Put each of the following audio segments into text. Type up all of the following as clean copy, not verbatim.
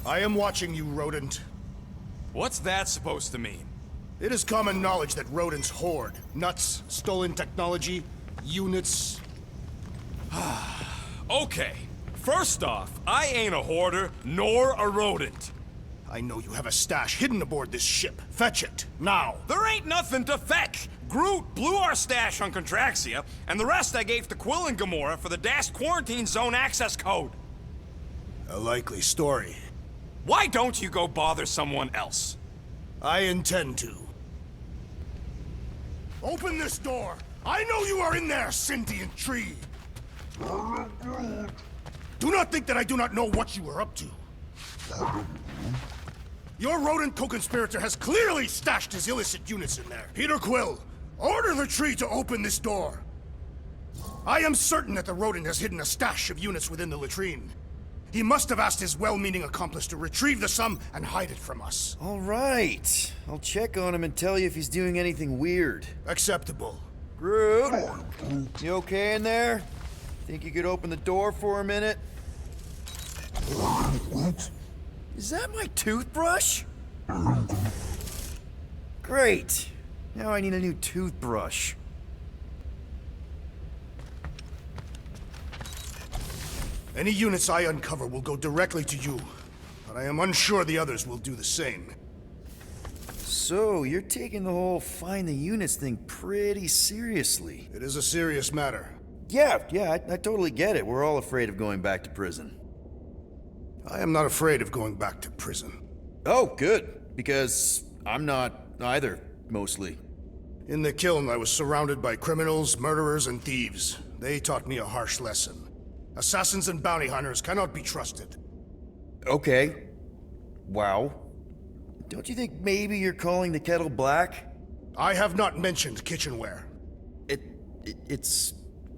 I am watching you, rodent. What's that supposed to mean? It is common knowledge that rodents hoard nuts, stolen technology, units. Okay, first off, I ain't a hoarder nor a rodent. I know you have a stash hidden aboard this ship. Fetch it, now. There ain't nothing to fetch. Groot blew our stash on Contraxia, and the rest I gave to Quill and Gamora for the DAS quarantine zone access code. A likely story. Why don't you go bother someone else? I intend to. Open this door! I know you are in there, sentient tree! Do not think that I do not know what you are up to. Your rodent co-conspirator has clearly stashed his illicit units in there. Peter Quill, order the tree to open this door. I am certain that the rodent has hidden a stash of units within the latrine. He must have asked his well-meaning accomplice to retrieve the sum and hide it from us. All right. I'll check on him and tell you if he's doing anything weird. Acceptable. Groot, you okay in there? Think you could open the door for a minute? Is that my toothbrush? Great. Now I need a new toothbrush. Any units I uncover will go directly to you, but I am unsure the others will do the same. So, you're taking the whole find the units thing pretty seriously. It is a serious matter. Yeah, I totally get it. We're all afraid of going back to prison. I am not afraid of going back to prison. Oh, good. Because I'm not either, mostly. In the kiln, I was surrounded by criminals, murderers, and thieves. They taught me a harsh lesson. Assassins and bounty hunters cannot be trusted. Okay. Wow. Don't you think maybe you're calling the kettle black? I have not mentioned kitchenware. It's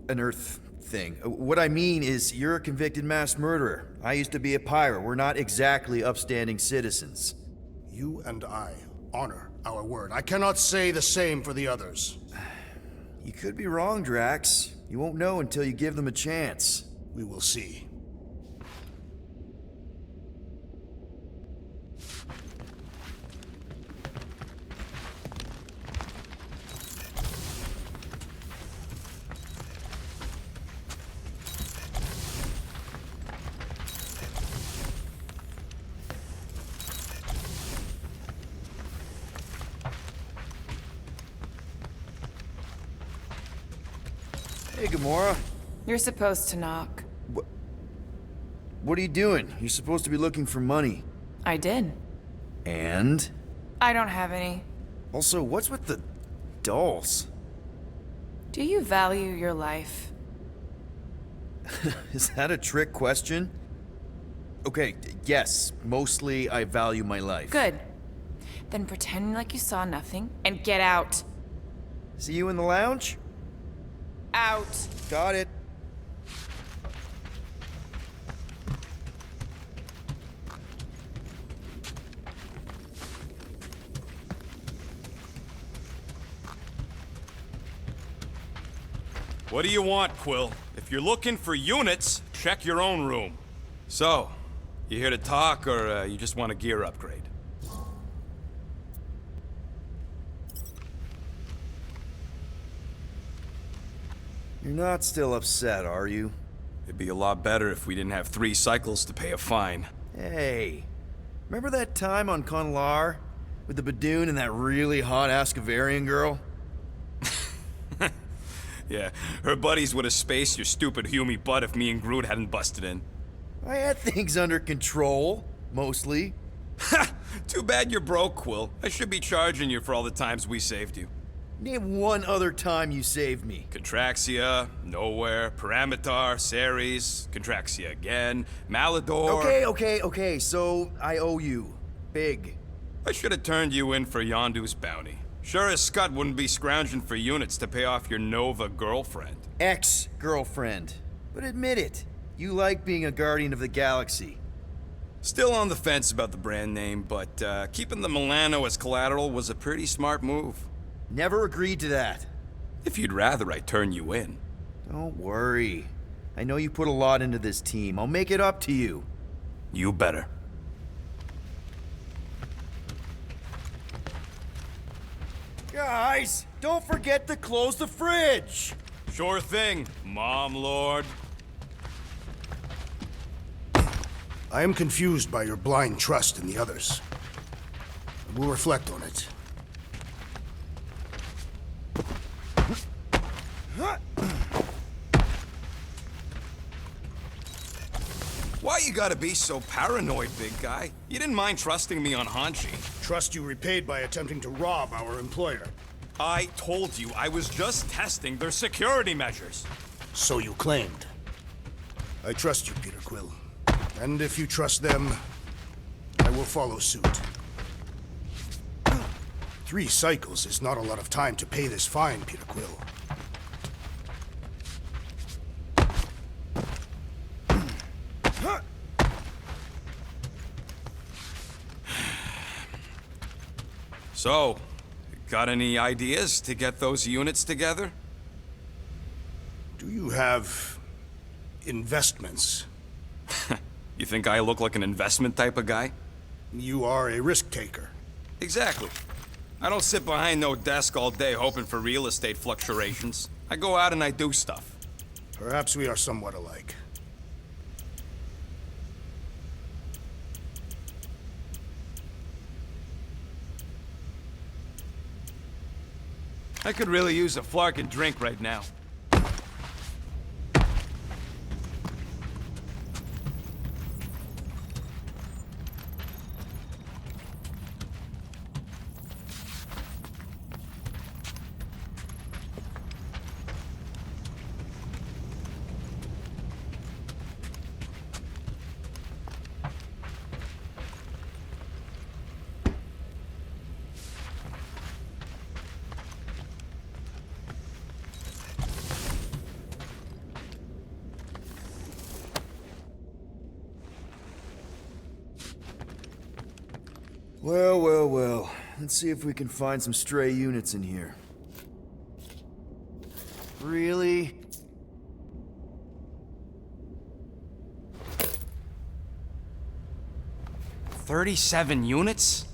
an Earth thing. What I mean is, you're a convicted mass murderer. I used to be a pirate. We're not exactly upstanding citizens. You and I honor our word. I cannot say the same for the others. You could be wrong, Drax. You won't know until you give them a chance. We will see. Hey, Gamora. You're supposed to knock. What are you doing? You're supposed to be looking for money. I did. And? I don't have any. Also, what's with the dolls? Do you value your life? Is that a trick question? Okay, yes, mostly I value my life. Good. Then pretend like you saw nothing and get out. See you in the lounge? Out. Got it. What do you want, Quill? If you're looking for units, check your own room. So, you here to talk, or you just want a gear upgrade? You're not still upset, are you? It'd be a lot better if we didn't have 3 cycles to pay a fine. Hey, remember that time on Conlar? With the Badoon and that really hot Ascavarian girl? Yeah, her buddies would have spaced your stupid Humy butt if me and Groot hadn't busted in. I had things under control, mostly. Ha! Too bad you're broke, Quill. I should be charging you for all the times we saved you. Name one other time you saved me. Contraxia, Nowhere, Paramitar, Ceres, Contraxia again, Malador... Okay, so I owe you. Big. I should have turned you in for Yondu's bounty. Sure as Scott wouldn't be scrounging for units to pay off your Nova girlfriend. Ex-girlfriend. But admit it, you like being a Guardian of the Galaxy. Still on the fence about the brand name, but keeping the Milano as collateral was a pretty smart move. Never agreed to that. If you'd rather I turn you in. Don't worry. I know you put a lot into this team. I'll make it up to you. You better. Guys, don't forget to close the fridge! Sure thing, Mom Lord. I am confused by your blind trust in the others. We'll reflect on it. Why you gotta be so paranoid, big guy? You didn't mind trusting me on Hanshi. Trust you repaid by attempting to rob our employer. I told you I was just testing their security measures. So you claimed. I trust you, Peter Quill. And if you trust them, I will follow suit. 3 cycles is not a lot of time to pay this fine, Peter Quill. So, got any ideas to get those units together? Do you have investments? You think I look like an investment type of guy? You are a risk taker. Exactly. I don't sit behind no desk all day hoping for real estate fluctuations. I go out and I do stuff. Perhaps we are somewhat alike. I could really use a flarkin' drink right now. Well, well, well. Let's see if we can find some stray units in here. Really? $37 units?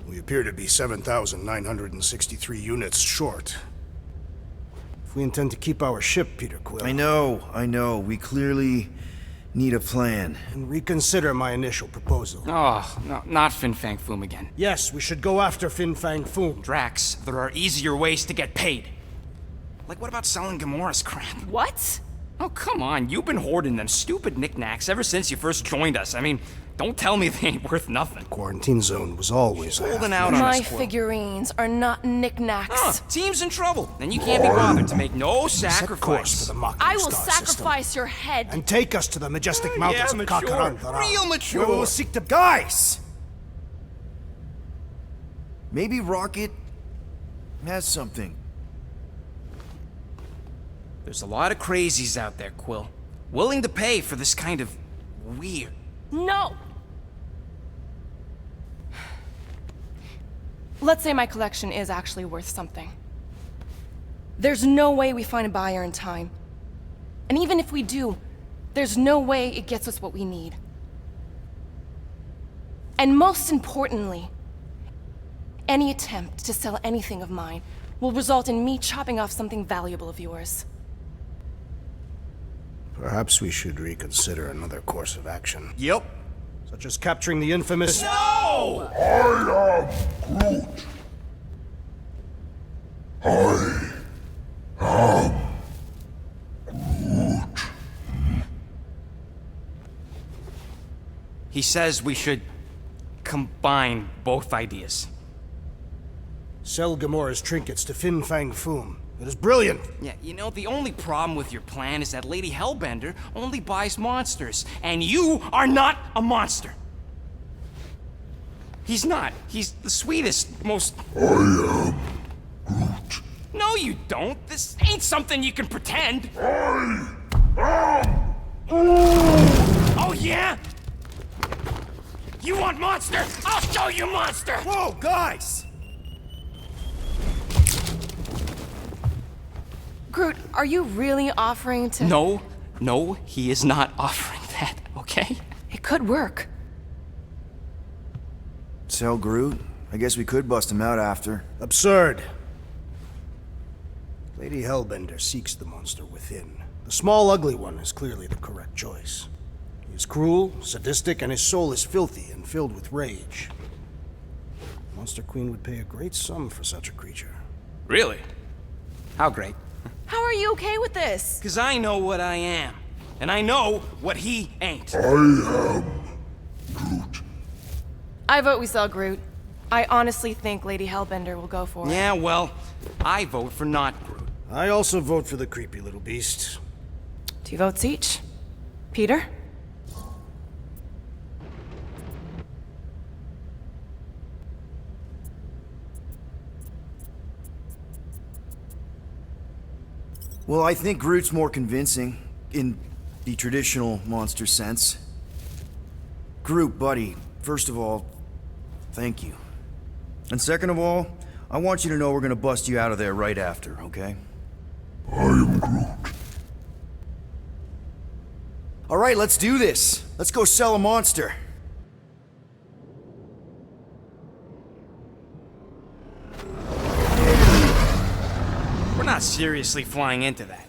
We appear to be 7,963 units short. If we intend to keep our ship, Peter Quill... I know. We clearly need a plan. And reconsider my initial proposal. Oh, no, not Fin Fang Foom again. Yes, we should go after Fin Fang Foom. Drax, there are easier ways to get paid. Like, what about selling Gamora's crap? What? Oh, come on, you've been hoarding them stupid knickknacks ever since you first joined us. I mean, don't tell me they ain't worth nothing. Quarantine zone was always Holding out on My us, Quill. figurines are not knickknacks. Team's in trouble, and you can't be bothered to make no Set course for sacrifice. the Mocking I will Star system, sacrifice your head. and take us to the majestic mountains of mature. Kakarandara. Real mature. Where we'll seek the guys. Maybe Rocket has something. There's a lot of crazies out there, Quill. Willing to pay for this kind of weird. No! Let's say my collection is actually worth something. There's no way we find a buyer in time. And even if we do, there's no way it gets us what we need. And most importantly, any attempt to sell anything of mine will result in me chopping off something valuable of yours. Perhaps we should reconsider another course of action. Yep. Such as capturing the infamous... No! He says we should combine both ideas. Sell Gamora's trinkets to Fin Fang Foom. It is brilliant. Yeah, you know, the only problem with your plan is that Lady Hellbender only buys monsters, and you are not a monster. He's not. He's the sweetest, most... I am Groot. No, you don't. This ain't something you can pretend. I am Groot. Oh, yeah? You want monster? I'll show you monster! Whoa, guys! Groot, are you really offering to... No, he is not offering that, okay? It could work. Sell Groot I guess we could bust him out after. Absurd. Lady Hellbender seeks the monster within. The small, ugly one is clearly the correct choice. He is cruel, sadistic, and his soul is filthy and filled with rage. Monster Queen would pay a great sum for such a creature. Really? How great? How are you okay with this? Because I know what I am. And I know what he ain't. I am Groot. I vote we sell Groot. I honestly think Lady Hellbender will go for it. Yeah, well, I vote for not Groot. I also vote for the creepy little beast. 2 votes each. Peter? Well, I think Groot's more convincing, in the traditional monster sense. Groot, buddy, first of all, thank you. And second of all, I want you to know we're gonna bust you out of there right after, okay? I am Groot. All right, let's do this. Let's go sell a monster. We're not seriously flying into that.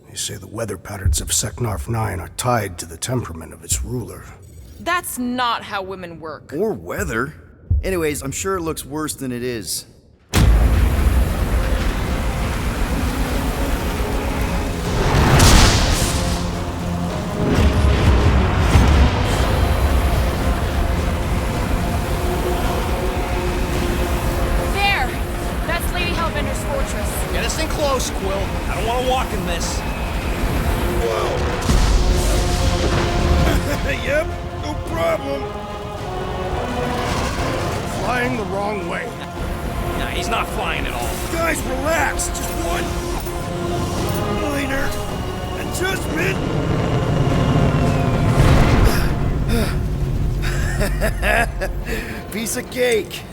They say the weather patterns of Seknarf 9 are tied to the temperament of its ruler. That's not how women work. Or weather. Anyways, I'm sure it looks worse than it is. There! That's Lady Hellbender's fortress. Get us in close, Quill. I don't want to walk in this. Yep, no problem. Flying the wrong way. Nah, he's not flying at all. Guys, relax. Just one minor adjustment. Piece of cake.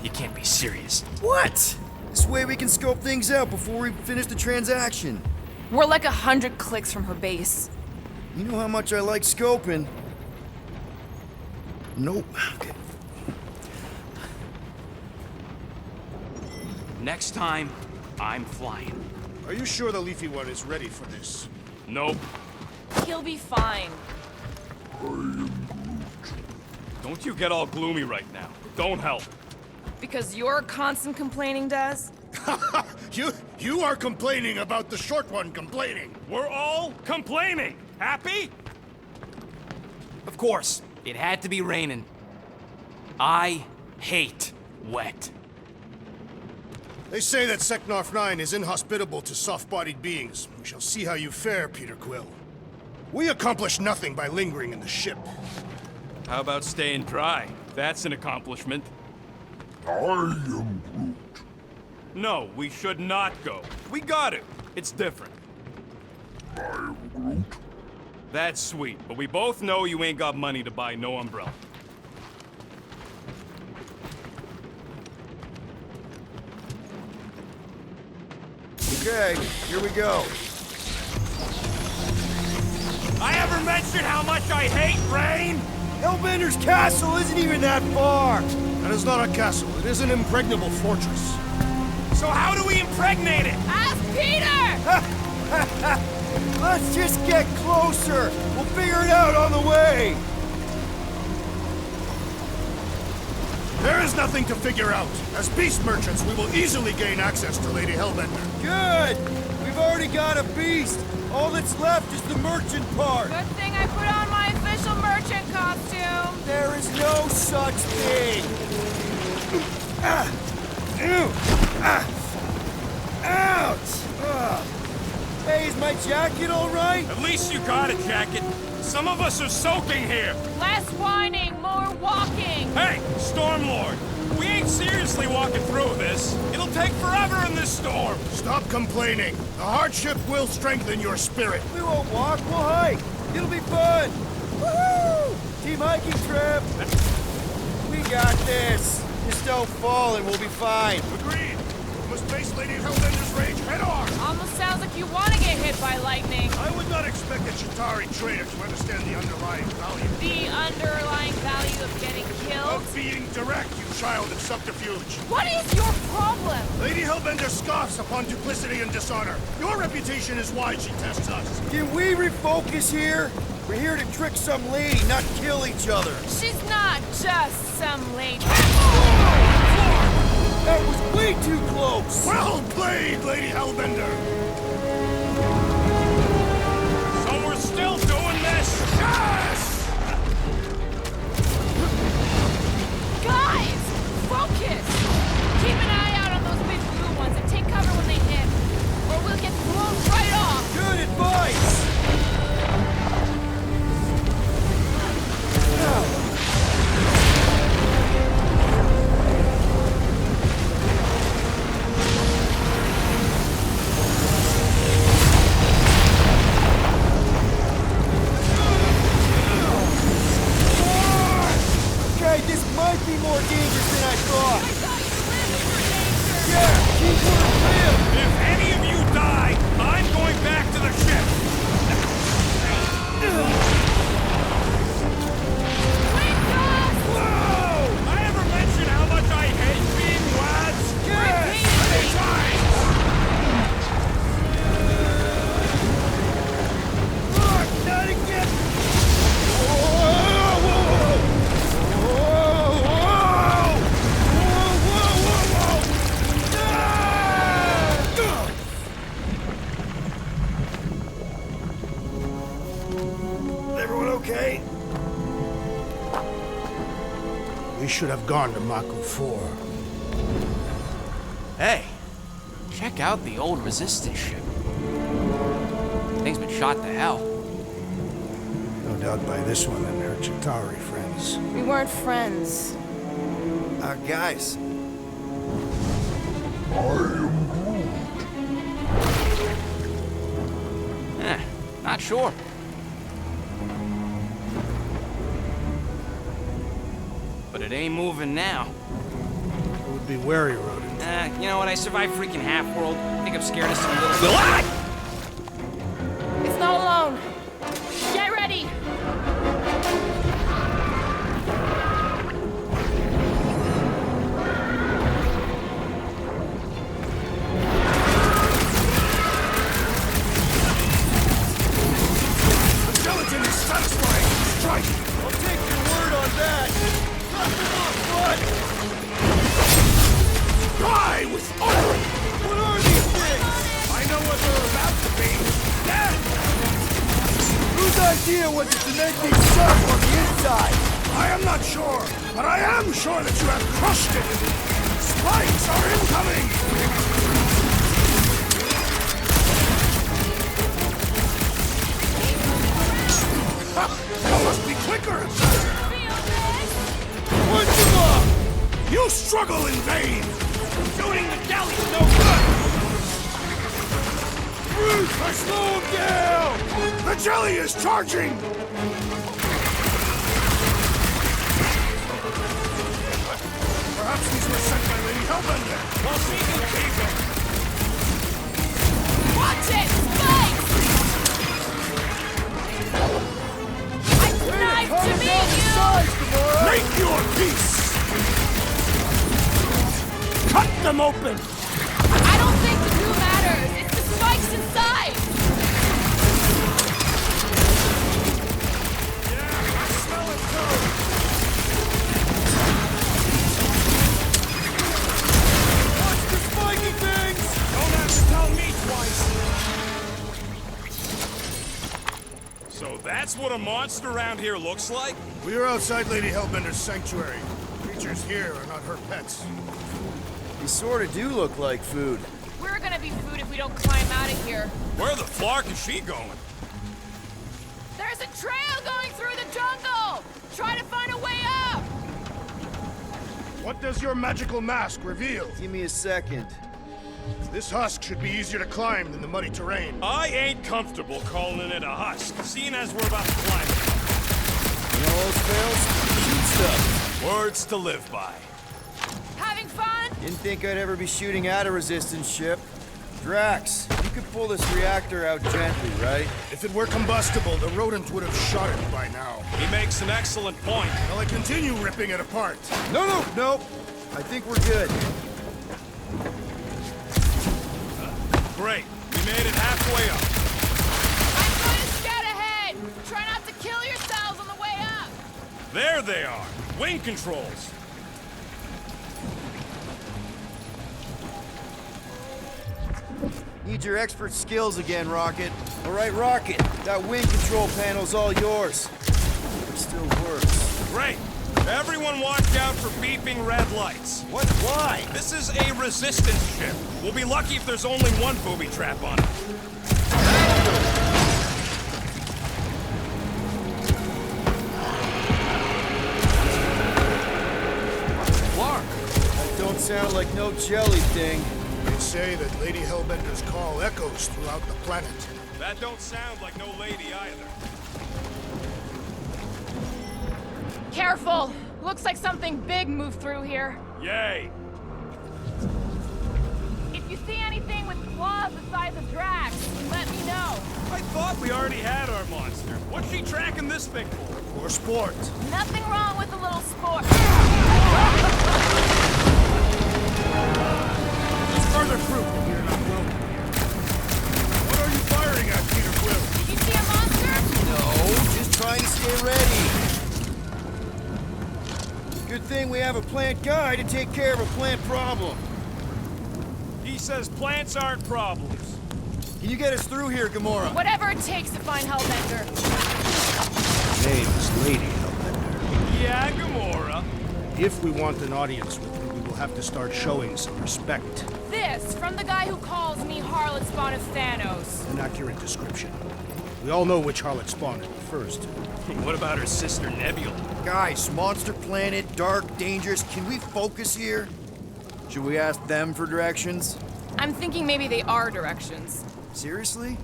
You can't be serious. What? This way we can scope things out before we finish the transaction. We're like 100 clicks from her base. You know how much I like scoping. Nope. Okay. Next time, I'm flying. Are you sure the leafy one is ready for this? Nope. He'll be fine. Don't you get all gloomy right now. Don't help. Because your constant complaining does? You are complaining about the short one complaining. We're all complaining. Happy? Of course, it had to be raining. I hate wet. They say that Seknarf 9 is inhospitable to soft-bodied beings. We shall see how you fare, Peter Quill. We accomplish nothing by lingering in the ship. How about staying dry? That's an accomplishment. I am Groot. No, we should not go. We got it. It's different. I am Groot. That's sweet, but we both know you ain't got money to buy no umbrella. Okay, here we go. I ever mentioned how much I hate rain? Hellbender's castle isn't even that far. That is not a castle. It is an impregnable fortress. So how do we impregnate it? Ask Peter! Let's just get closer. We'll figure it out on the way. There is nothing to figure out. As beast merchants, we will easily gain access to Lady Hellbender. Good. We've already got a beast. All that's left is the merchant part. Good thing I put on my official merchant costume. There is no such thing. Ouch! Hey, is my jacket all right? At least you got a jacket. Some of us are soaking here. Less whining, more walking. Hey, Stormlord, we ain't seriously walking through this. It'll take forever in this storm. Stop complaining. The hardship will strengthen your spirit. We won't walk, we'll hike. It'll be fun. Woohoo! Team hiking trip. We got this. Just don't fall and we'll be fine. Agreed. We must face Lady Hellbender's rage head on. Almost sounds like you want to get hit by lightning. I would not expect a Chitauri trader to understand the underlying value. The underlying value of getting killed? Of being direct, you child of subterfuge. What is your problem? Lady Hellbender scoffs upon duplicity and dishonor. Your reputation is why she tests us. Can we refocus here? We're here to trick some lady, not kill each other. She's not just some lady. That was way too close! Well played, Lady Hellbender. So we're still doing this? Yes! Guys, focus! Keep an eye out on those big blue ones and take cover when they hit, or we'll get blown right off. Good advice! Okay, this might be more dangerous than I thought. Yeah, keep her If any of you die, I'm going back to the ship. Whoa! I ever mention how much I hate being lads? Yes! Many times! Look, not again! Whoa, whoa, whoa, whoa, whoa, whoa, whoa, whoa! Everyone okay? We should have gone to Maku 4. Hey, check out the old Resistance ship. Thing's been shot to hell. No doubt by this one and her Chitauri friends. We weren't friends. Guys, Not sure. But it ain't moving now. I would be wary, Rodin. You know what? I survived freaking Half-World. I think I'm scared of some little... What? It's not alone. Get ready! The skeleton is satisfying. Strike! I'll take your word on that. Cut them off, bud. Die with honor! What are these things? I know what they're about to be. Dead! Whose idea was it to make these sharp on the inside? I am not sure, but I am sure that you have crushed it. Spikes are incoming! Ha! You must be quicker and faster! Punch him up! You struggle in vain! Shooting the galley's no good! Bruce, slow him down! The jelly is charging! Perhaps these were sent by Lady Hellbender. Well, she can keep it. Watch it! Spike! It's nice to meet you! Make your peace! Cut them open! I don't think the glue matters. It's the spikes inside. Yeah, I smell it too! Watch the spiky things! Don't have to tell me twice. So that's what a monster around here looks like? We are outside Lady Hellbender's sanctuary. Creatures here are not her pets. They sort of do look like food. We're gonna be food if we don't climb out of here. Where the flark is she going? There's a trail going through the jungle! Try to find a way up! What does your magical mask reveal? Give me a second. This husk should be easier to climb than the muddy terrain. I ain't comfortable calling it a husk, seeing as we're about to climb it. You know those fails? Shoot stuff. Words to live by. Having fun? Didn't think I'd ever be shooting at a resistance ship. Drax, you could pull this reactor out gently, right? If it were combustible, the rodent would have shot it by now. He makes an excellent point. Will I continue ripping it apart? No. I think we're good. Great. We made it halfway up. I'm going to scout ahead. Try not to kill yourselves on the way up. There they are. Wing controls. Need your expert skills again, Rocket. All right, Rocket. That wind control panel's all yours. It still works. Great. Everyone watch out for beeping red lights. What? Why? This is a resistance ship. We'll be lucky if there's only one booby trap on it. Clark. That don't sound like no jelly thing. They say that Lady Hellbender's call echoes throughout the planet. That don't sound like no lady either. Careful. Looks like something big moved through here. Yay. If you see anything with claws the size of Drax, let me know. I thought we already had our monster. What's she tracking this thing for? For sport. Nothing wrong with a little sport. There's further proof that we are not welcome here. What are you firing at, Peter Quill? Did you see a monster? No, just trying to stay ready. Good thing we have a plant guy to take care of a plant problem. He says plants aren't problems. Can you get us through here, Gamora? Whatever it takes to find Hellbender. Name's Lady Hellbender. Yeah, Gamora. If we want an audience with her, we will have to start showing some respect. This from the guy who calls me Harlot Spawn of Thanos. An accurate description. We all know which harlot spawn it refers to. What about her sister Nebula? Guys, monster planet, dark, dangerous. Can we focus here? Should we ask them for directions? I'm thinking maybe they are directions. Seriously?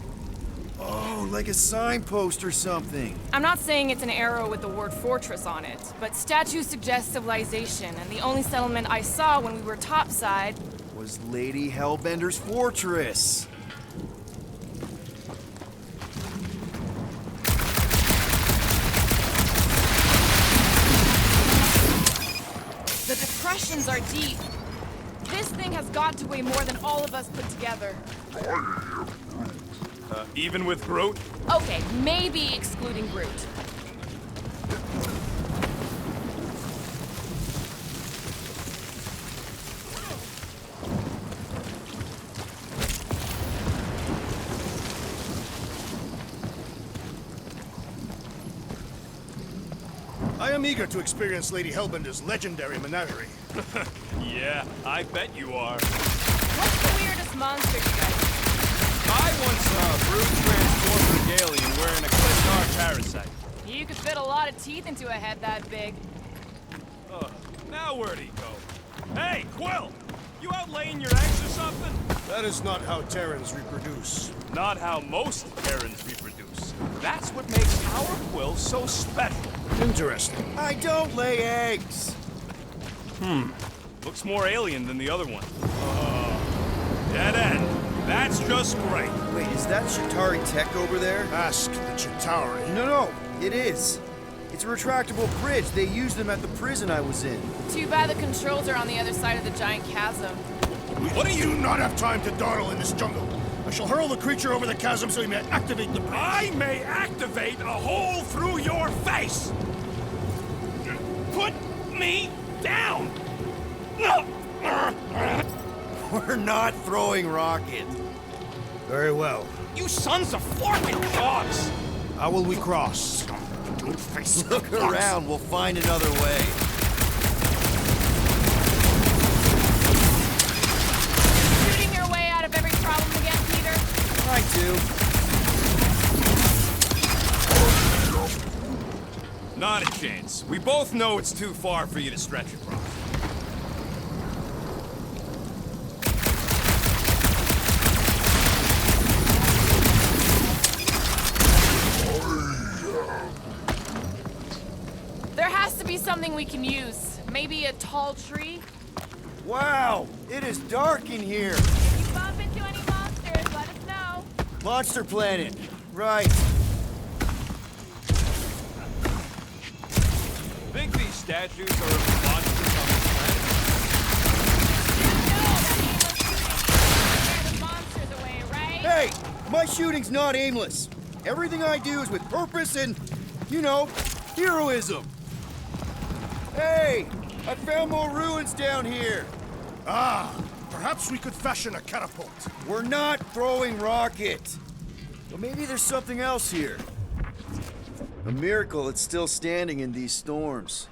Oh, like a signpost or something. I'm not saying it's an arrow with the word fortress on it, but statues suggest civilization, and the only settlement I saw when we were topside Was Lady Hellbender's fortress. The depressions are deep. This thing has got to weigh more than all of us put together. Even with Groot? Okay, maybe excluding Groot. I am eager to experience Lady Hellbender's legendary menagerie. Yeah, I bet you are. What's the weirdest monster you guys see? I once saw a Groot transform an alien wearing a Clipnar parasite. You could fit a lot of teeth into a head that big. Now where'd he go? Hey, Quill! You out laying your eggs or something? That is not how Terrans reproduce. Not how most Terrans reproduce. That's what makes our Quill so special. Interesting. I don't lay eggs. Looks more alien than the other one. Dead end. That's just great. Wait, is that Chitauri tech over there? Ask the Chitauri. No, it is. It's a retractable bridge. They used them at the prison I was in. Too bad the controls are on the other side of the giant chasm. What are We you... do not have time to dawdle in this jungle. I shall hurl the creature over the chasm so he may activate the bridge. I may activate a hole through your face! Put me down! We're not throwing rockets. Very well. You sons of forking dogs! How will we cross? Don't face the Look blocks. around, we'll find another way. Shooting your way out of every problem again, Peter? I do. Not a chance. We both know it's too far for you to stretch across. There has to be something we can use. Maybe a tall tree? Wow, it is dark in here. If you bump into any monsters, let us know. Monster Planet. Right. Think these statues are monsters on this planet? The monsters away, right? Hey, my shooting's not aimless. Everything I do is with purpose and, you know, heroism. Hey, I found more ruins down here. Ah, perhaps we could fashion a catapult. We're not throwing rockets. But maybe there's something else here. A miracle it's still standing in these storms.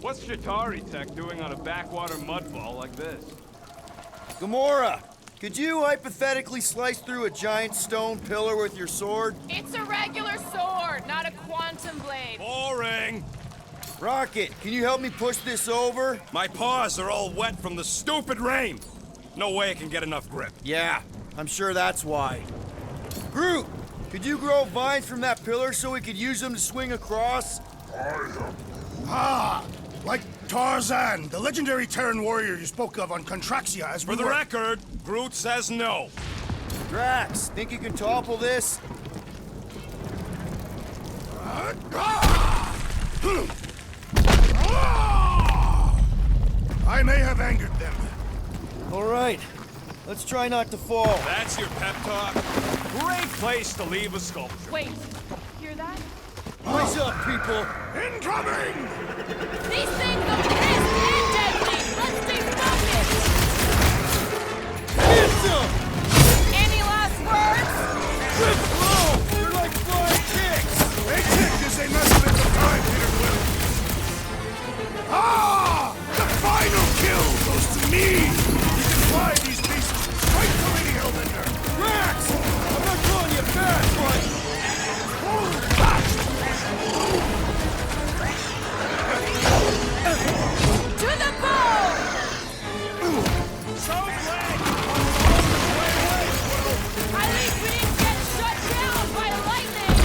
What's Shatari Tech doing on a backwater mudfall like this? Gamora, could you hypothetically slice through a giant stone pillar with your sword? It's a regular sword, not a quantum blade. Boring! Rocket, can you help me push this over? My paws are all wet from the stupid rain. No way I can get enough grip. Yeah, I'm sure that's why. Groot, could you grow vines from that pillar so we could use them to swing across? Ah, like Tarzan, the legendary Terran warrior you spoke of on Contraxia as we For the were- record, Groot says no. Drax, think you can topple this? I may have angered them. All right, let's try not to fall. That's your pep talk? Great place to leave a sculpture. Wait, hear that? Eyes up, people. Incoming! These things are pissed and deadly! Let's stay focused! Hit them! Any last words? Rip low! They're like flying kicks! A kick is a measurement of time, Peter Quill. Ah! The final kill goes to me! You can fly these beasts straight to Lady Hellbender. Drax! I'm not calling you bad, but... Hold fast! To the bone! So glad At least we didn't get shut down by lightning!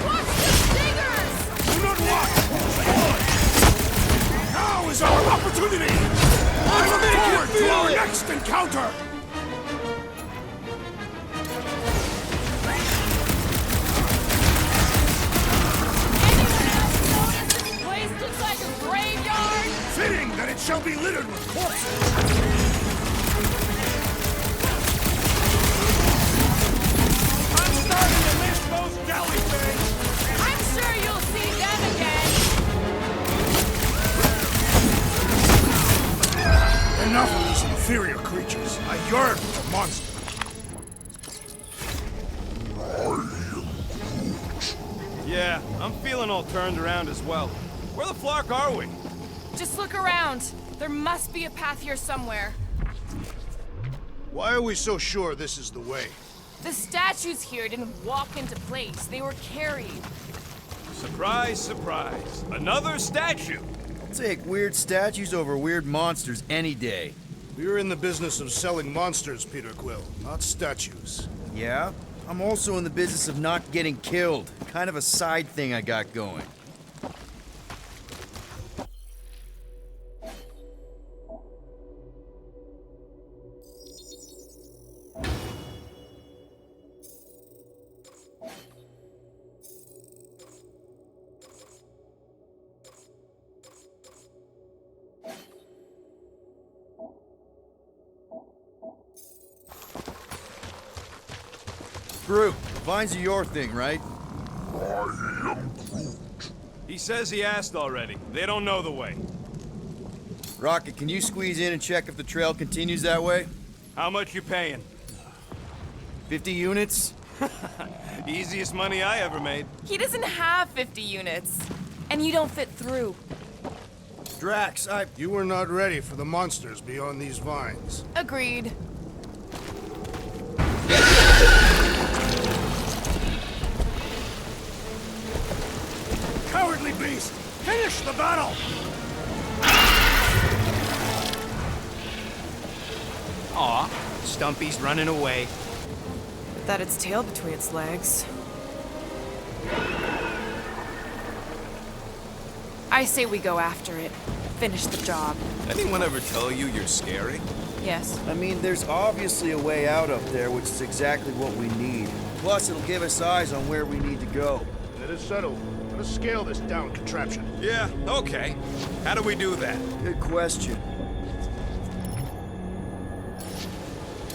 Watch the stingers! Do not watch! Now is our opportunity! I look forward to our next encounter! This place looks like a graveyard! Fitting that it shall be littered with corpses! I'm starting to miss those jelly things. I'm sure you'll see them again! Enough of these inferior creatures. I yearn for a monster. Yeah, I'm feeling all turned around as well. Where the flark are we? Just look around. There must be a path here somewhere. Why are we so sure this is the way? The statues here didn't walk into place. They were carried. Surprise, surprise. Another statue. I'll take weird statues over weird monsters any day. We're in the business of selling monsters, Peter Quill, not statues. Yeah? I'm also in the business of not getting killed. Kind of a side thing I got going. Groot, vines are your thing, right? He says he asked already. They don't know the way. Rocket, can you squeeze in and check if the trail continues that way? How much you paying? 50 units? Easiest money I ever made. He doesn't have 50 units. And you don't fit through. Drax, You were not ready for the monsters beyond these vines. Agreed. Cowardly beast! Finish the battle! Aw, Stumpy's running away. That its tail between its legs. I say we go after it. Finish the job. Anyone ever tell you you're scary? Yes. I mean, there's obviously a way out up there, which is exactly what we need. Plus, it'll give us eyes on where we need to go. Let us settle. Let us scale this down contraption. Yeah, okay. How do we do that? Good question.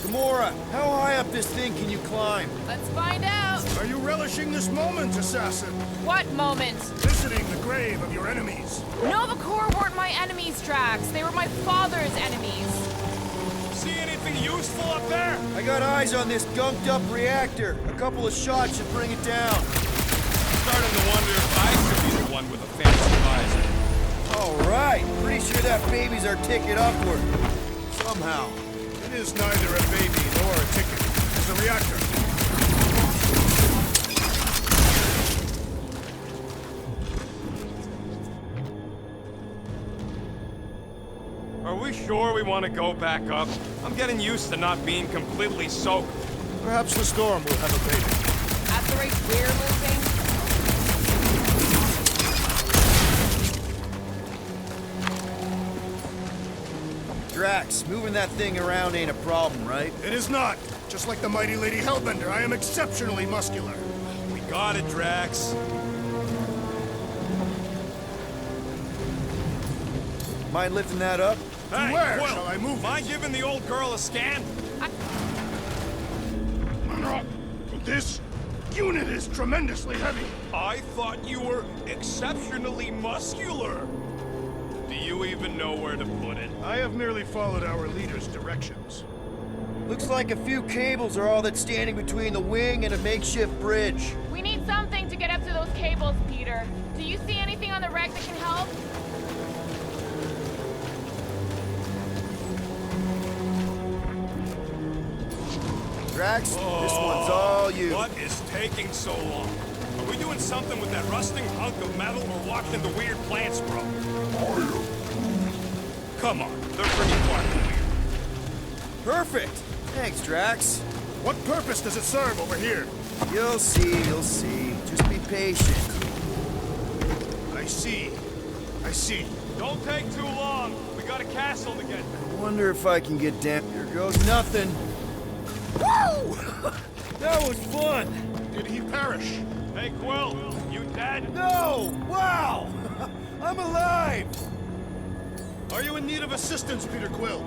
Gamora, how high up this thing can you climb? Let's find out. Are you relishing this moment, assassin? What moment? Visiting the grave of your enemies. Nova Corps weren't my enemies, Drax. They were my father's enemies. See anything useful up there? I got eyes on this gunked up reactor. A couple of shots should bring it down. Starting to wonder if I should be the one with a fancy visor. All right. Pretty sure that baby's our ticket upward. Somehow. It is neither a baby nor a ticket. It's a reactor. Are we sure we want to go back up? I'm getting used to not being completely soaked. Perhaps the storm will have a baby. At the rate we're moving, Drax, moving that thing around ain't a problem, right? It is not. Just like the mighty Lady Hellbender, I am exceptionally muscular. We got it, Drax. Mind lifting that up? Hey, where Quill, shall I move it? mind giving the old girl a scan? This unit is tremendously heavy. I thought you were exceptionally muscular. Do you even know where to put it? I have merely followed our leader's directions. Looks like a few cables are all that's standing between the wing and a makeshift bridge. we need something to get up to those cables, Peter. Do you see anything on the wreck that can help? Drax, this one's all you. What is taking so long? Are we doing something with that rusting hunk of metal or watching the weird plants grow? Come on, they're pretty quiet weird. Perfect. Thanks, Drax. What purpose does it serve over here? You'll see, you'll see. Just be patient. I see. I see. Don't take too long. We got a castle to get to. Wonder if I can get down. Here goes nothing. Woo! That was fun. Did he perish? Hey, Quill, you dead? No! Wow! I'm alive! Are you in need of assistance, Peter Quill?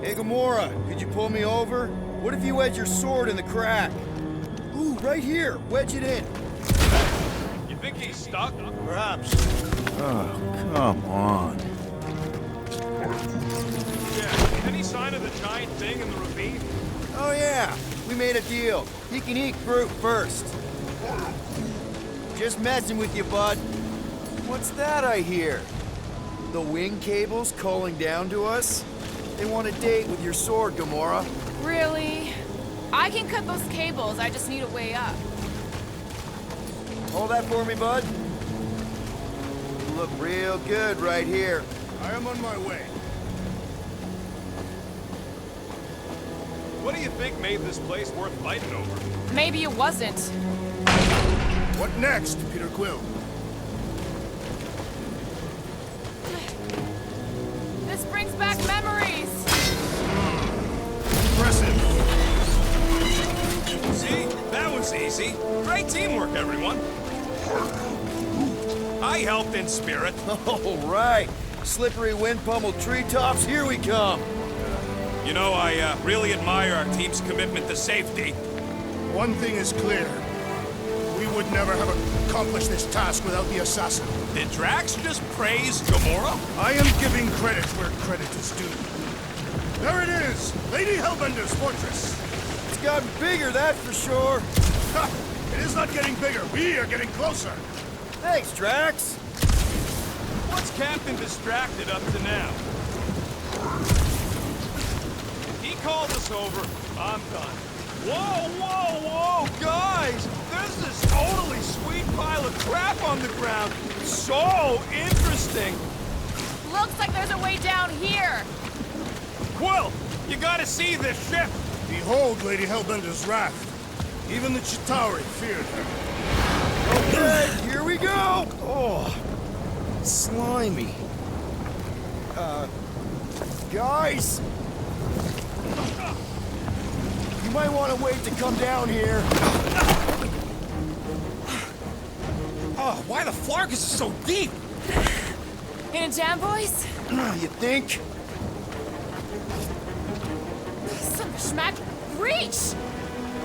Hey, Gamora, could you pull me over? What if you wedge your sword in the crack? Ooh, right here. Wedge it in. You think he's stuck? Perhaps. Oh, come on. Yeah. Any sign of the giant thing in the ravine? Oh, yeah. We made a deal. He can eat Groot first. Just messing with you, bud. What's that I hear? The wing cables calling down to us? They want a date with your sword, Gamora. Really? I can cut those cables, I just need a way up. Hold that for me, bud. You look real good right here. I am on my way. What do you think made this place worth fighting over? Maybe it wasn't. What next, Peter Quill? This brings back memories. Impressive. See? That was easy. Great teamwork, everyone. I helped in spirit. All right. Slippery wind-pummeled treetops, here we come. You know, I really admire our team's commitment to safety. One thing is clear. We would never have accomplished this task without the assassin. Did Drax just praise Gamora? I am giving credit where credit is due. There it is! Lady Hellbender's fortress! It's gotten bigger, that's for sure. Ha! It is not getting bigger. We are getting closer. Thanks, Drax. What's Captain distracted up to now? He called us over. I'm done. Whoa, whoa, whoa, guys! There's this totally sweet pile of crap on the ground. So interesting. Looks like there's a way down here. Quill, you gotta see this ship. Behold Lady Hellbender's raft. Even the Chitauri feared her. Okay, here we go. Oh, slimy. Guys! You might want to wait to come down here. Oh, why the flark is so deep? In a jam, boys? You think? Some schmack. Reach!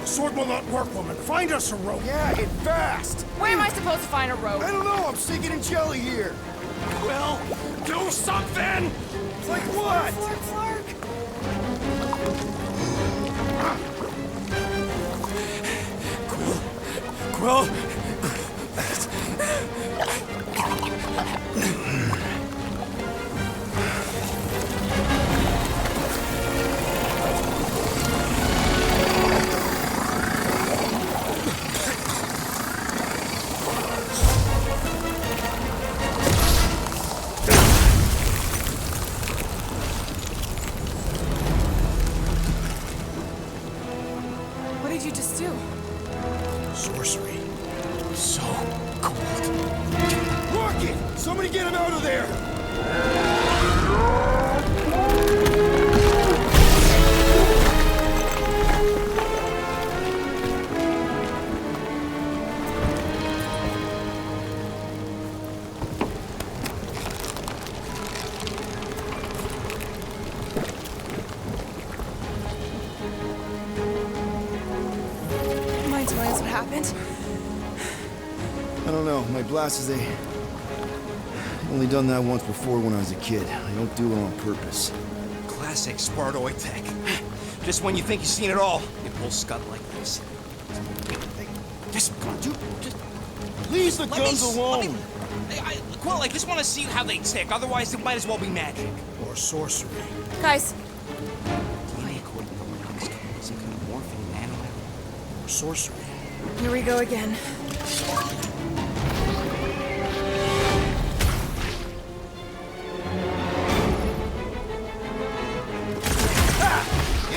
The sword will not work, woman. Find us a rope. Yeah, and fast! Where am I supposed to find a rope? I don't know, I'm sinking in jelly here. Well, do something! Like what? Quill? What did you just do? Sorcery. So cold. Rocket! Somebody get him out of there! Mind telling us what happened? I don't know, my blasters, they... Only done that once before when I was a kid. I don't do it on purpose. Classic Spartoid tech. Just when you think you've seen it all, you pull scud like this. Hey, just come on, dude. Just Leave the let guns me, alone! Quill, I just want to see how they tick. Otherwise, it might as well be magic. Or sorcery. Guys, DNA code. Some kind of morphine nano. Or sorcery. here we go again.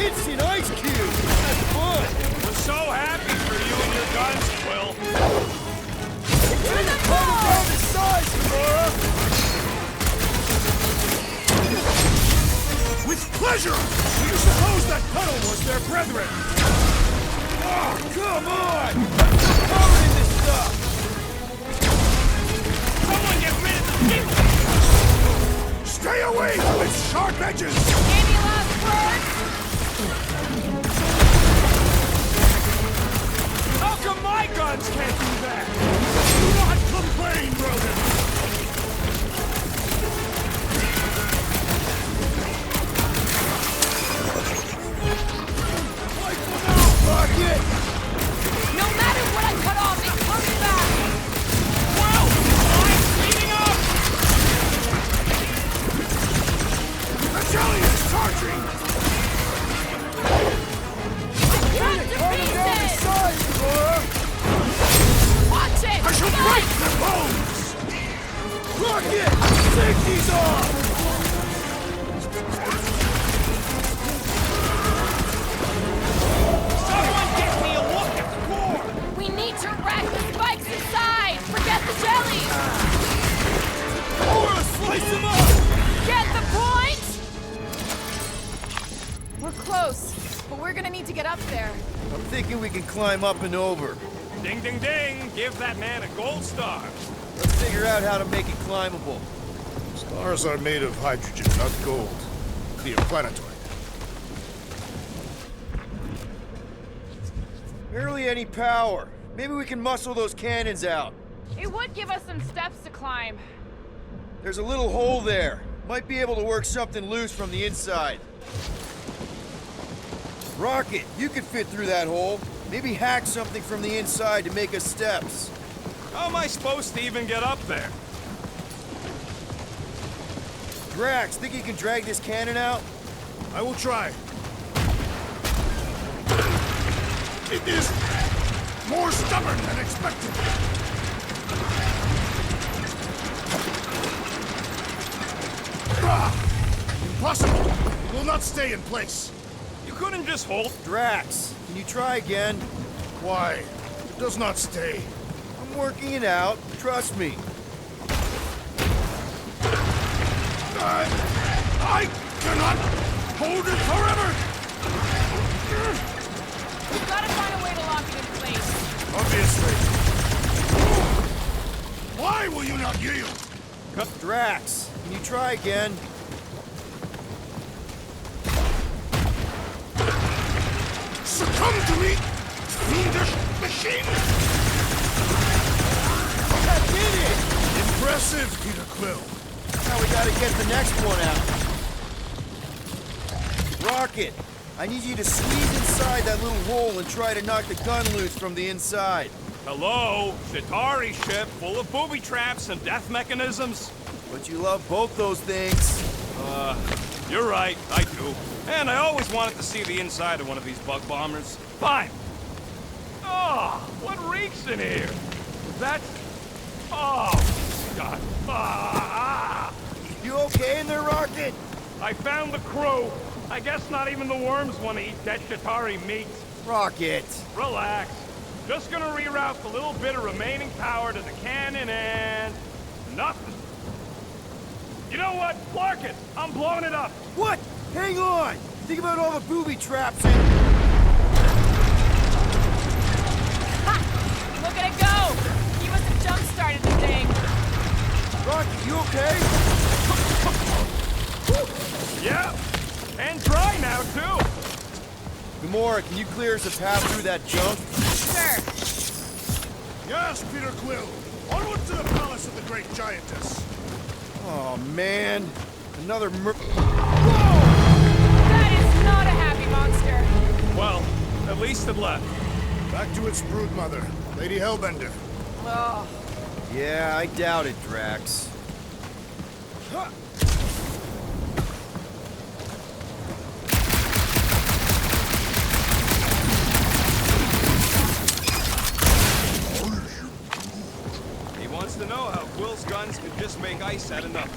It's an ice cube! That's fun! We're so happy for you and your guns, Quill. Down the sides, Laura! With pleasure! Do you suppose that tunnel was their brethren? Oh, come on! I'm still covered in this stuff! Someone get rid of the people! Stay away from its sharp edges! Any last words? How come my guns can't do that? Do not complain, Roden! Rocket! No matter what I cut off, it's coming back! Wow! I'm speeding up! The jelly is charging! Cut to Coming down the pieces! sides, Laura! Watch it! I shall Guys! break their bones! Rocket! Take these off! Someone get me a look at the core! We need to rack the spikes inside! Forget the jellies! Laura, slice them up! Get the point? We're close, but we're gonna need to get up there. I'm thinking we can climb up and over. Ding, ding, ding. Give that man a gold star. Let's figure out how to make it climbable. Stars are made of hydrogen, not gold. The planetoid. Barely any power. Maybe we can muscle those cannons out. It would give us some steps to climb. There's a little hole there. Might be able to work something loose from the inside. Rocket, you could fit through that hole. Maybe hack something from the inside to make us steps. How am I supposed to even get up there? Drax, think you can drag this cannon out? I will try. It is more stubborn than expected. Impossible! It will not stay in place. You couldn't just hold... Drax, can you try again? Why? It does not stay. I'm working it out. Trust me. I cannot hold it forever! We've got to find a way to lock it in place. Obviously. Why will you not yield? Drax, can you try again? Succumb to me, fiendish machine! I did it! Impressive, Peter Quill. Now we gotta get the next one out. Rocket, I need you to squeeze inside that little hole and try to knock the gun loose from the inside. Hello? Chitauri ship full of booby traps and death mechanisms? But you love both those things. You're right, I do. And I always wanted to see the inside of one of these bug bombers. Fine. Oh, what reeks in here? That's... Oh, God. You okay in there, Rocket? I found the crew. I guess not even the worms want to eat dead Chitauri meat. Rocket. Relax. Just gonna reroute the little bit of remaining power to the cannon and... nothing. You know what? Clark it! I'm blowing it up! What? Hang on! Think about all the booby traps and... Ha! Look at it go! He must have jump-started the thing. Rocket, you okay? Yeah! And dry now, too! Gamora, can you clear us a path through that junk? Sure. Yes, Peter Quill. Onward to the palace of the great giantess. Oh, man. Another That is not a happy monster. Well, at least it left. Back to its broodmother, Lady Hellbender. Oh. Yeah, I doubt it, Drax. He wants to know how Quill's guns could just make ice at enough.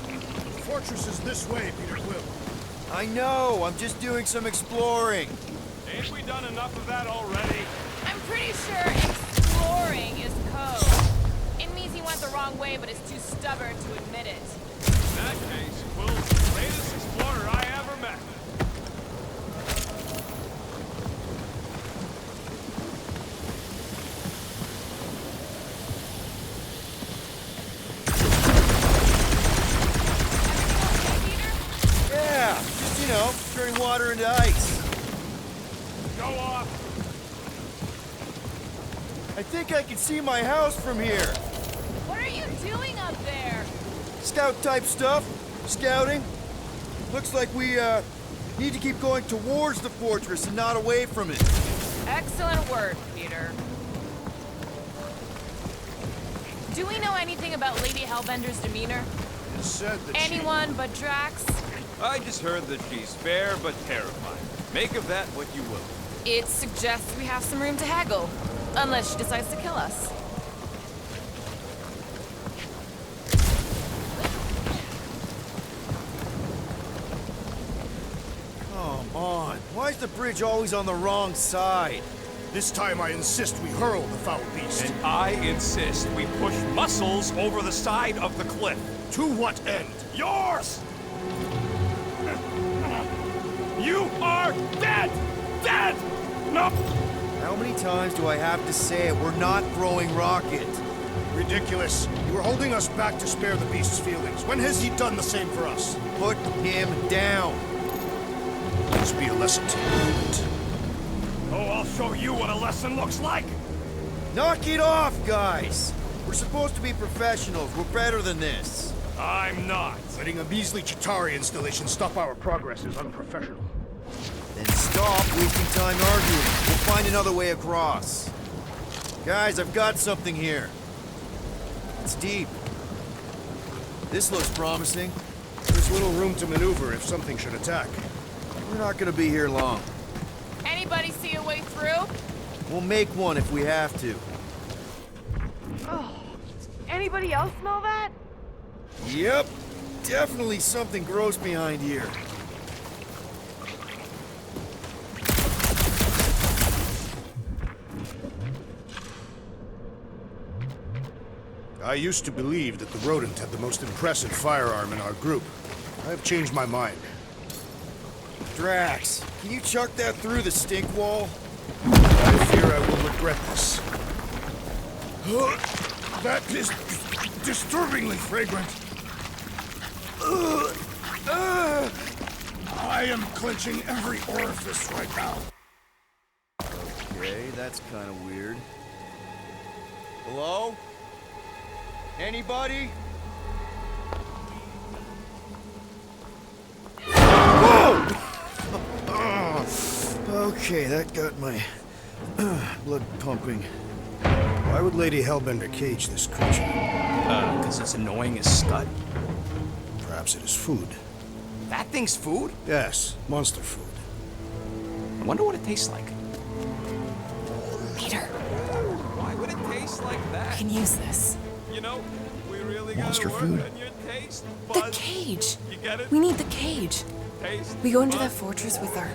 The fortress is this way, Peter Quill. I know, I'm just doing some exploring. Ain't we done enough of that already? I'm pretty sure exploring is code. It means he went the wrong way, but is too stubborn to admit it. In that case, Quill's the greatest explorer I ever met. Yeah, just, you know, turning water into ice. Go off! I think I can see my house from here. What are you doing up there? Scout-type stuff. Scouting. Looks like we, need to keep going towards the fortress and not away from it. Excellent work, Peter. Do we know anything about Lady Hellbender's demeanor? It is said that Anyone but Drax? I just heard that she's fair but terrifying. Make of that what you will. It suggests we have some room to haggle. Unless she decides to kill us. Come on. Why is the bridge always on the wrong side? This time I insist we hurl the foul beast. And I insist we push muscles over the side of the cliff. To what end? Yours! You are dead! Dead! No! How many times do I have to say it? We're not throwing Rocket. Ridiculous. You were holding us back to spare the beast's feelings. When has he done the same for us? Put him down. This be a lesson to you. Oh, I'll show you what a lesson looks like! Knock it off, guys! We're supposed to be professionals. We're better than this. I'm not. Letting a measly Chitauri installation stop our progress is unprofessional. Then stop wasting time arguing. We'll find another way across. Guys, I've got something here. It's deep. This looks promising. There's little room to maneuver if something should attack. We're not gonna be here long. Anybody see a way through? We'll make one if we have to. Anybody else smell that? Yep. Definitely something gross behind here. I used to believe that the rodent had the most impressive firearm in our group. I've changed my mind. Drax, can you chuck that through the stink wall? I fear I will regret this. That is disturbingly fragrant. I am clenching every orifice right now. Okay, that's kind of weird. Hello? Anybody? Whoa! Okay, that got my blood pumping. Why would Lady Hellbender cage this creature? Because it's annoying as scud. Perhaps it is food. That thing's food? Yes, monster food. I wonder what it tastes like. Peter, Why would it taste like I that? can use this. You know, we really Monster gotta work food. on your taste The buds. cage. You get it? We need the cage. Taste We go into that buds. fortress with our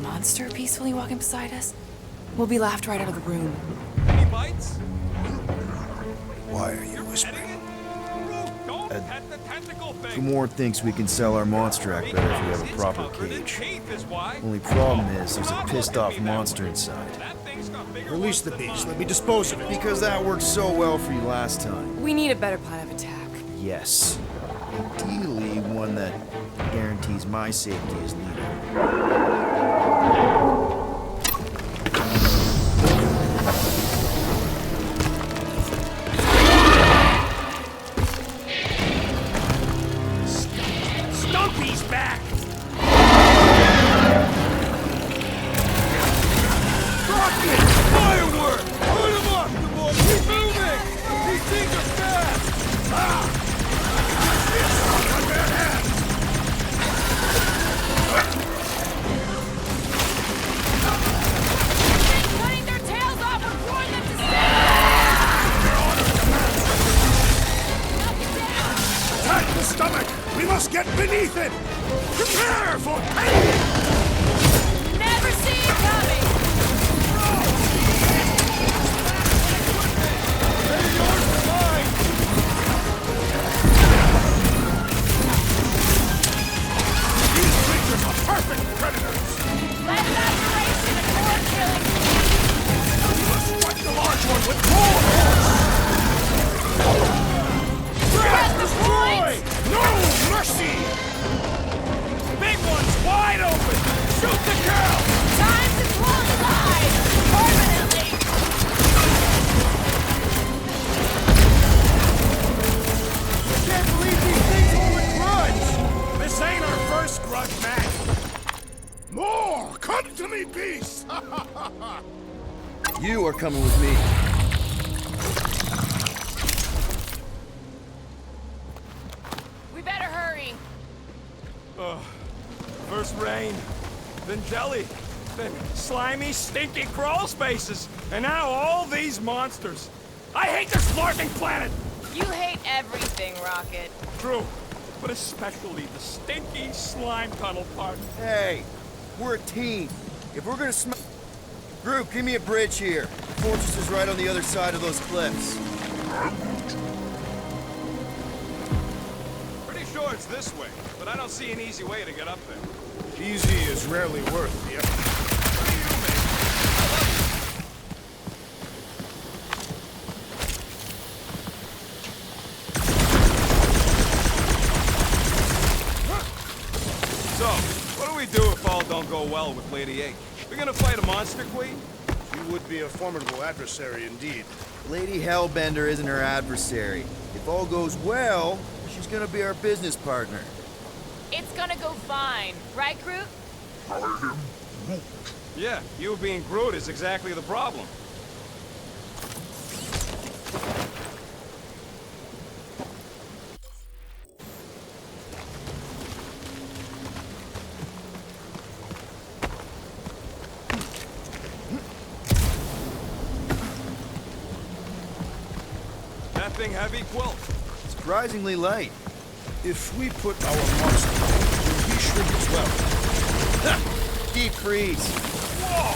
monster peacefully walking beside us. We'll be laughed right out of the room. Any bites? Why are you Petting whispering? it? Root, don't pet the tentacle thing. Kumor thinks we can sell our monster act better if we have a It's proper covered in cage. teeth is why. Only problem is there's Do a not pissed look at off me that monster way. inside. That thing's got bigger Release ones the than beast. mine. Let me dispose of it. Because that worked so well for you last time. We need a better plan of attack. Yes. Ideally, one that guarantees my safety as leader. Stumpy's back! Firework! Put him up, come on, keep moving! These things are fast! Cutting their tails off and throwing them to Knock it down! Attack the stomach! We must get beneath it! Prepare for pain! Never see it coming! These creatures are perfect predators! Less aspiration and more killing! We must strike the large one with more Press the point! No mercy! Big one's wide open! Shoot the girl! Time to close his eyes! Permanently! Can't believe these things hold a grudge! This ain't our first grudge match! More! Come to me, beast! You are coming with me. We better hurry! First rain, then jelly, then slimy, stinky crawl spaces, and now all these monsters. I hate this larking planet! You hate everything, Rocket. True, but especially the stinky slime tunnel part. Hey, we're a team. If we're gonna Group, give me a bridge here. The fortress is right on the other side of those cliffs. Pretty sure it's this way, but I don't see an easy way to get up there. Easy is rarely worth the effort. So, what do we do if all don't go well with Lady H? We're gonna fight a monster queen? She would be a formidable adversary indeed. Lady Hellbender isn't her adversary. If all goes well, she's gonna be our business partner. It's gonna go fine, right, Groot? Yeah, you being Groot is exactly the problem. That thing heavy, Quill? Surprisingly light. If we put our monster, will he shrink as well? Deep freeze. Whoa!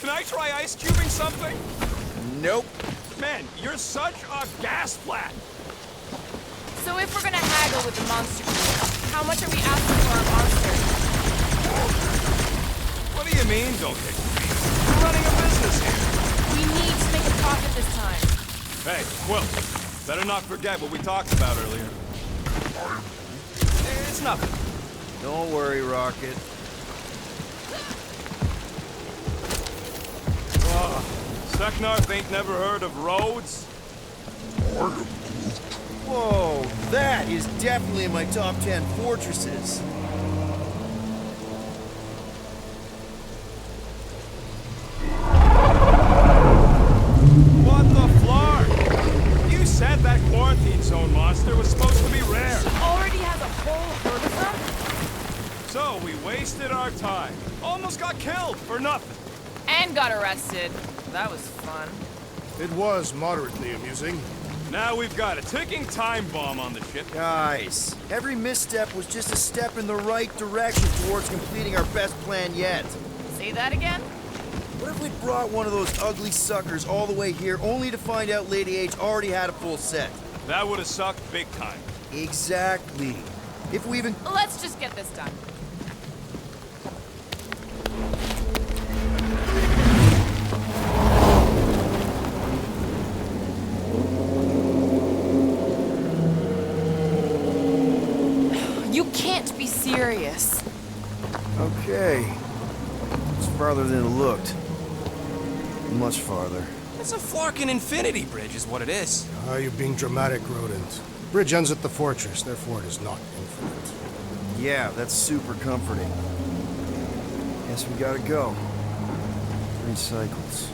Can I try ice cubing something? Nope. Man, you're such a gas flat. So if we're gonna haggle with the monster queen, how How much are we asking for our monsters? What do you mean, don't take the beat? We're running a business here. We need to make a profit this time. Hey, Quill, better not forget what we talked about earlier. It's nothing. Don't worry, Rocket. Seknarf ain't never heard of roads? Whoa, that is definitely in my top 10 fortresses. What the flark? You said that quarantine zone monster was supposed to be rare. Already has a whole herd of them? So we wasted our time. Almost got killed for nothing. And got arrested. That was fun. It was moderately amusing. Now we've got a ticking time bomb on the ship. Guys, every misstep was just a step in the right direction towards completing our best plan yet. Say that again? What if we'd brought one of those ugly suckers all the way here only to find out Lady H already had a full set? That would have sucked big time. Exactly. If we even... Let's just get this done. You can't be serious. Okay. It's farther than it looked. Much farther. It's a flarkin' infinity bridge is what it is. You're being dramatic, Rodent. Bridge ends at the fortress, therefore it is not infinite. Yeah, that's super comforting. Guess we gotta go. 3 cycles.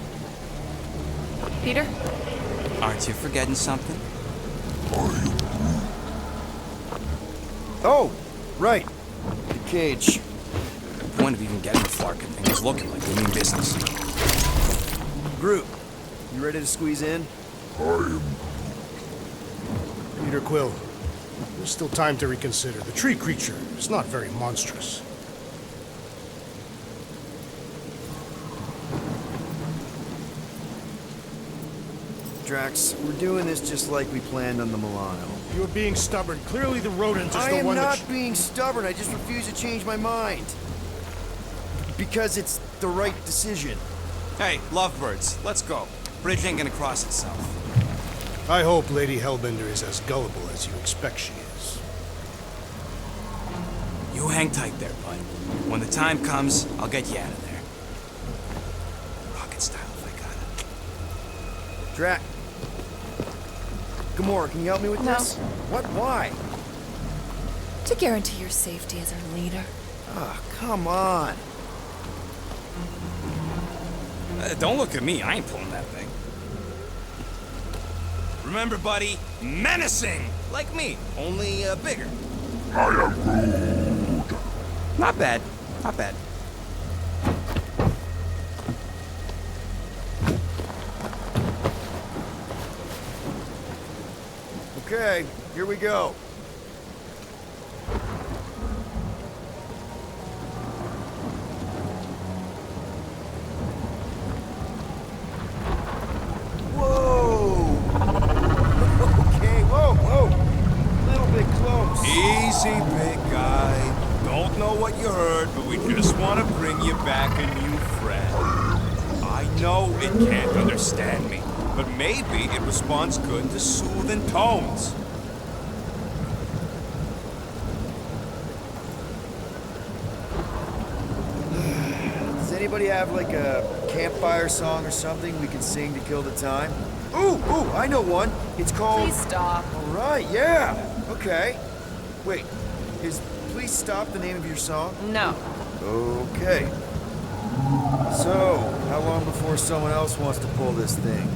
Peter? Aren't you forgetting something? Oh, right. The cage. The point of even getting the flarkin' thing is looking like we mean business. Groot, you ready to squeeze in? Peter Quill, there's still time to reconsider. The tree creature is not very monstrous. Drax, we're doing this just like we planned on the Milano. You're being stubborn. Clearly the rodent is I the am one not that... being stubborn, I just refuse to change my mind. Because it's the right decision. Hey, lovebirds, let's go. Bridge ain't gonna cross itself. I hope Lady Hellbender is as gullible as you expect she is. You hang tight there, bud. When the time comes, I'll get you out of there. Rocket style, if I got it. Drax. Gamora, can you help me with No. this? What? Why? To guarantee your safety as our leader. Ah, come on. Don't look at me, I ain't pulling that thing. Remember, buddy, menacing! Like me, only bigger. Not bad, not bad. Okay, here we go. Whoa! Okay, whoa! Little bit close. Easy, big guy. Don't know what you heard, but we just want to bring you back a new friend. I know it can't understand me, but maybe it responds good to soothing tones. Does anybody have like a campfire song or something we can sing to kill the time? Ooh, I know one. It's called... Please stop. All right, yeah. Okay. Wait, is Please Stop the name of your song? No. Okay. So, how long before someone else wants to pull this thing?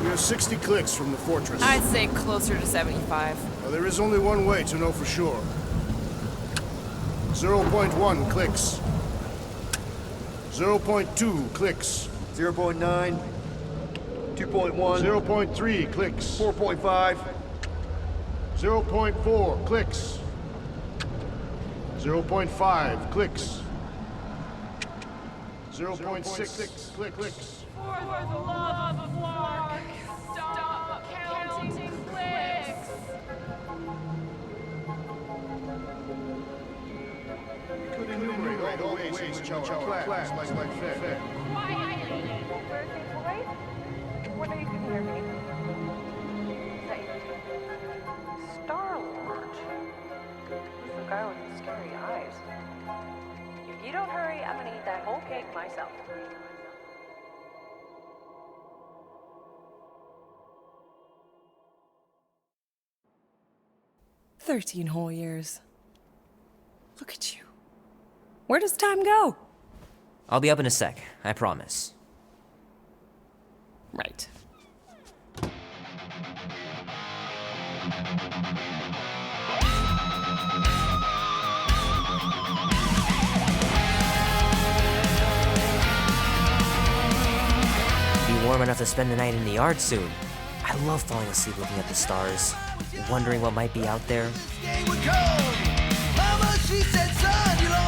We are 60 clicks from the fortress. I'd say closer to 75. Well, there is only one way to know for sure. 0.1 clicks. 0.2 clicks. 0.9, 2.1, 0.3 clicks. 4.5, 0.4 clicks. 0.5 clicks. 0.6 clicks. For the love of Mark, stop counting clicks. enumerate all the ways in which our plans might fit. What are you doing here, Pete? Is that you? Star-Lord? Who's the guy with the scary eyes? If you don't hurry, I'm gonna eat that whole cake myself. 13 whole years. Look at you. Where does time go? I'll be up in a sec, I promise. Right. Be warm enough to spend the night in the yard soon. I love falling asleep looking at the stars, wondering what might be out there. Oh man,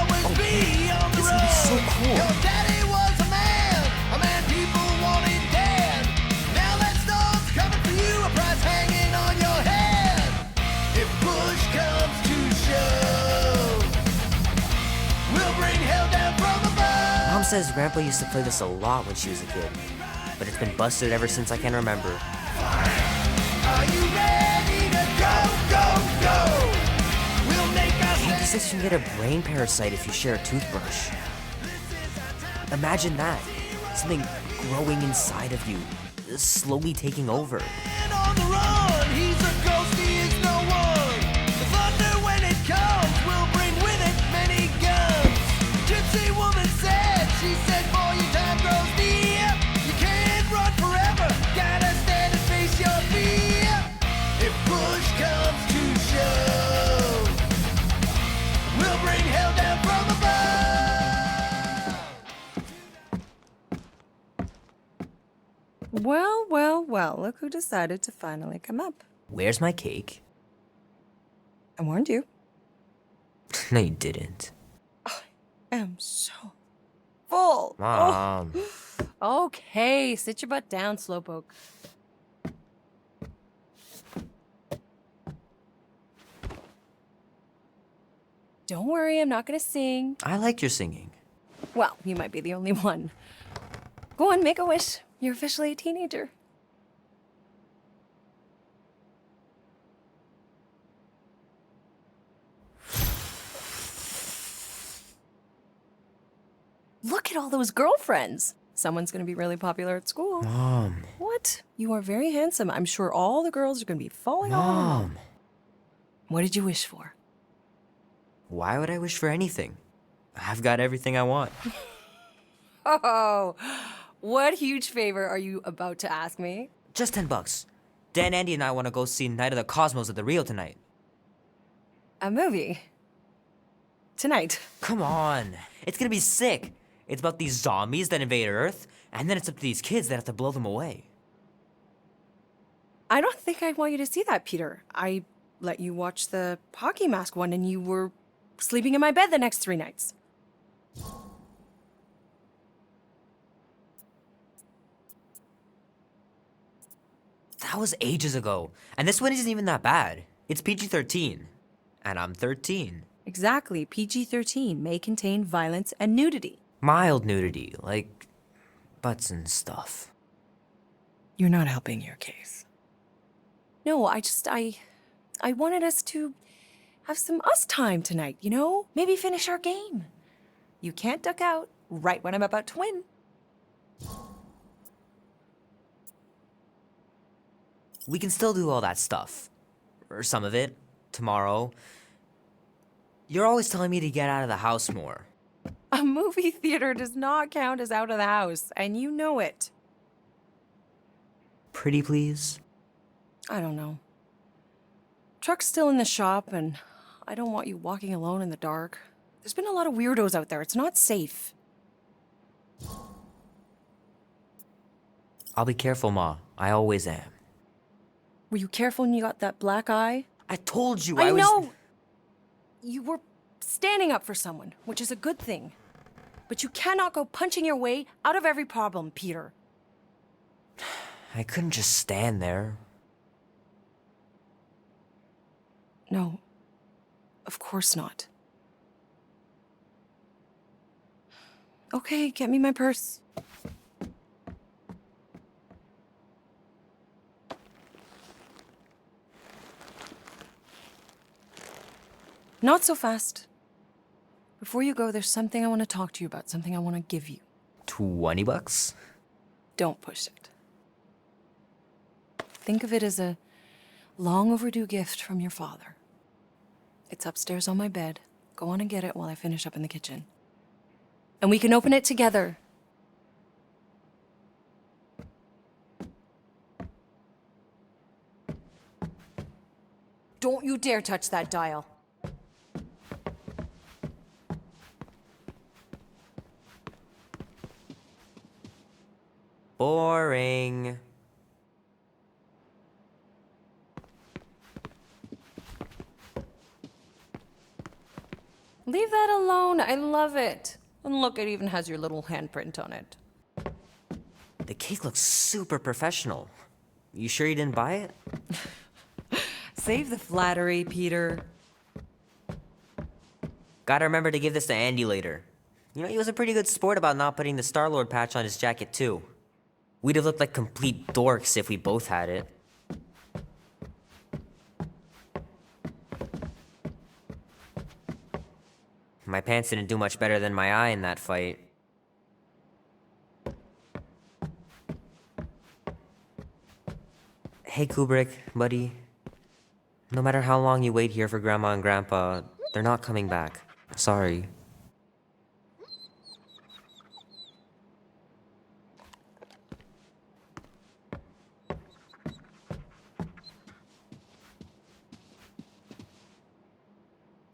this would be so cool. Mom says Grandpa used to play this a lot when she was a kid, but it's been busted ever since I can remember. He says you can get a brain parasite if you share a toothbrush. Imagine that. Something growing inside of you, slowly taking over. Well, look who decided to finally come up. Where's my cake? I warned you. No, you didn't. I am so full. Mom. Oh. Okay, sit your butt down, Slowpoke. Don't worry, I'm not gonna sing. I liked your singing. Well, you might be the only one. Go on, make a wish. You're officially a teenager. Look at all those girlfriends. Someone's gonna be really popular at school. Mom. What? You are very handsome. I'm sure all the girls are gonna be falling all over you. Mom. What did you wish for? Why would I wish for anything? I've got everything I want. Oh, what huge favor are you about to ask me? Just $10. Dan, Andy, and I want to go see Night of the Cosmos at the Rio tonight. A movie? Tonight? Come on. It's gonna be sick. It's about these zombies that invade Earth, and then it's up to these kids that have to blow them away. I don't think I want you to see that, Peter. I let you watch the hockey mask one and you were sleeping in my bed the next 3 nights. That was ages ago, and this one isn't even that bad. It's PG-13, and I'm 13. Exactly. PG-13 may contain violence and nudity. Mild nudity, like butts and stuff. You're not helping your case. No, I wanted us to have some us time tonight, you know? Maybe finish our game. You can't duck out right when I'm about to win. We can still do all that stuff. Or some of it. Tomorrow. You're always telling me to get out of the house more. A movie theater does not count as out of the house, and you know it. Pretty please? I don't know. Truck's still in the shop, and I don't want you walking alone in the dark. There's been a lot of weirdos out there. It's not safe. I'll be careful, Ma. I always am. Were you careful when you got that black eye? I told you I was... know! You were standing up for someone, which is a good thing. But you cannot go punching your way out of every problem, Peter. I couldn't just stand there. No. Of course not. Okay, get me my purse. Not so fast. Before you go, there's something I want to talk to you about, something I want to give you. $20? Don't push it. Think of it as a long overdue gift from your father. It's upstairs on my bed. Go on and get it while I finish up in the kitchen. And we can open it together. Don't you dare touch that dial. Boring. Leave that alone. I love it. And look, it even has your little handprint on it. The cake looks super professional. You sure you didn't buy it? Save the flattery, Peter. Gotta remember to give this to Andy later. You know, he was a pretty good sport about not putting the Star-Lord patch on his jacket, too. We'd have looked like complete dorks if we both had it. My pants didn't do much better than my eye in that fight. Hey Kubrick, buddy. No matter how long you wait here for Grandma and Grandpa, they're not coming back. Sorry.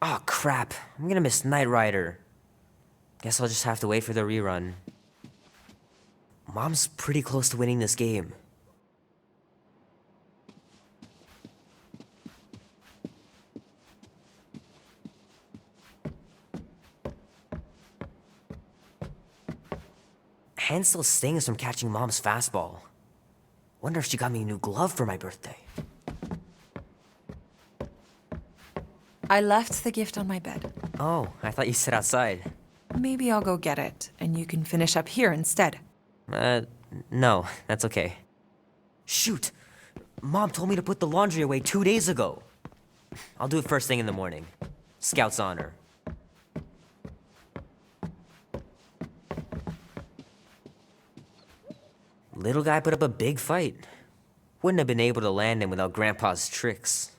Oh crap, I'm gonna miss Knight Rider. Guess I'll just have to wait for the rerun. Mom's pretty close to winning this game. Hand still stings from catching Mom's fastball. Wonder if she got me a new glove for my birthday. I left the gift on my bed. Oh, I thought you said outside. Maybe I'll go get it, and you can finish up here instead. No, that's okay. Shoot! Mom told me to put the laundry away 2 days ago. I'll do it first thing in the morning. Scout's honor. Little guy put up a big fight. Wouldn't have been able to land him without Grandpa's tricks.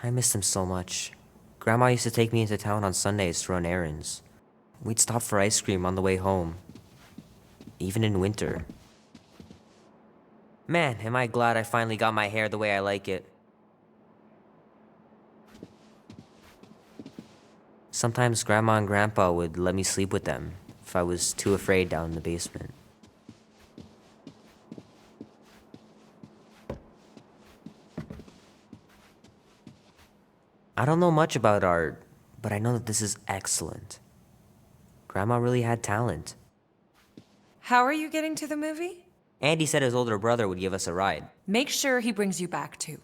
I missed him so much. Grandma used to take me into town on Sundays to run errands. We'd stop for ice cream on the way home. Even in winter. Man, am I glad I finally got my hair the way I like it. Sometimes Grandma and Grandpa would let me sleep with them if I was too afraid down in the basement. I don't know much about art, but I know that this is excellent. Grandma really had talent. How are you getting to the movie? Andy said his older brother would give us a ride. Make sure he brings you back too.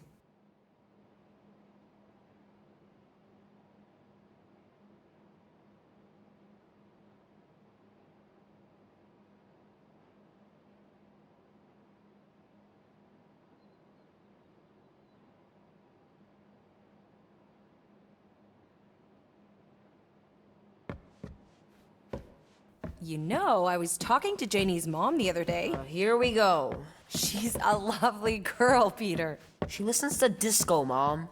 You know, I was talking to Janie's mom the other day. Here we go. She's a lovely girl, Peter. She listens to disco, Mom.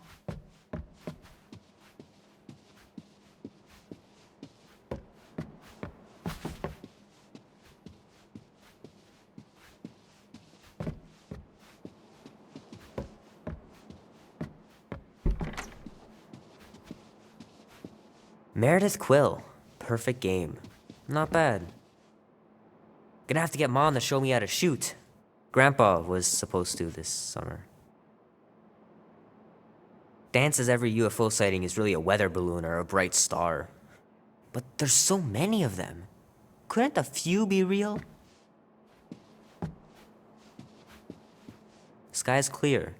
Meredith Quill. Perfect game. Not bad. Gonna have to get Mom to show me how to shoot. Grandpa was supposed to this summer. Dan says every UFO sighting is really a weather balloon or a bright star. But there's so many of them. Couldn't a few be real? Sky's clear.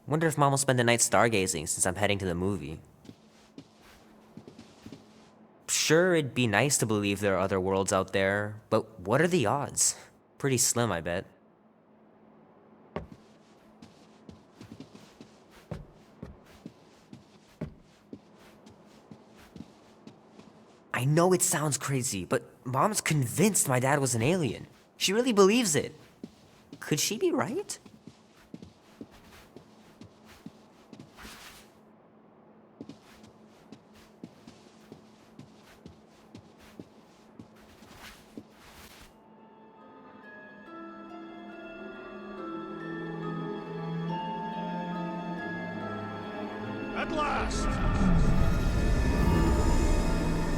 Wonder if Mom will spend the night stargazing since I'm heading to the movie. Sure, it'd be nice to believe there are other worlds out there, but what are the odds? Pretty slim, I bet. I know it sounds crazy, but Mom's convinced my dad was an alien. She really believes it. Could she be right? At last!